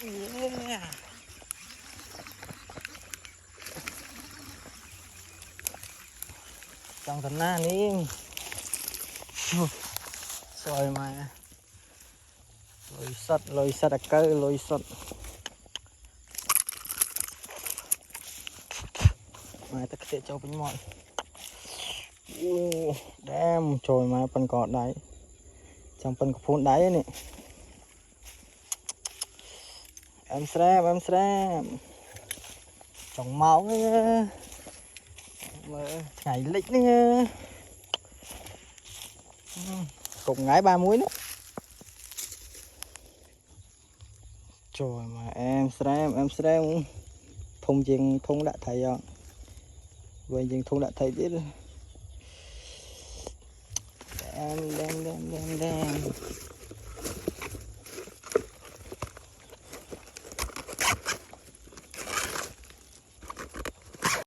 Yeah. Trong thằng na ní rồi mà lôi sắt đặc cơ lôi sắt mà ta sẽ cho bên mọi đem trời mà phần cọt đấy trong phần phun đáy này em xem trồng máu nhảy lịch nữa cục ngái 3 muối nữa trời mà em xem thùng chiên thùng đã thấy rồi về chiên thùng đã thấy chứ đem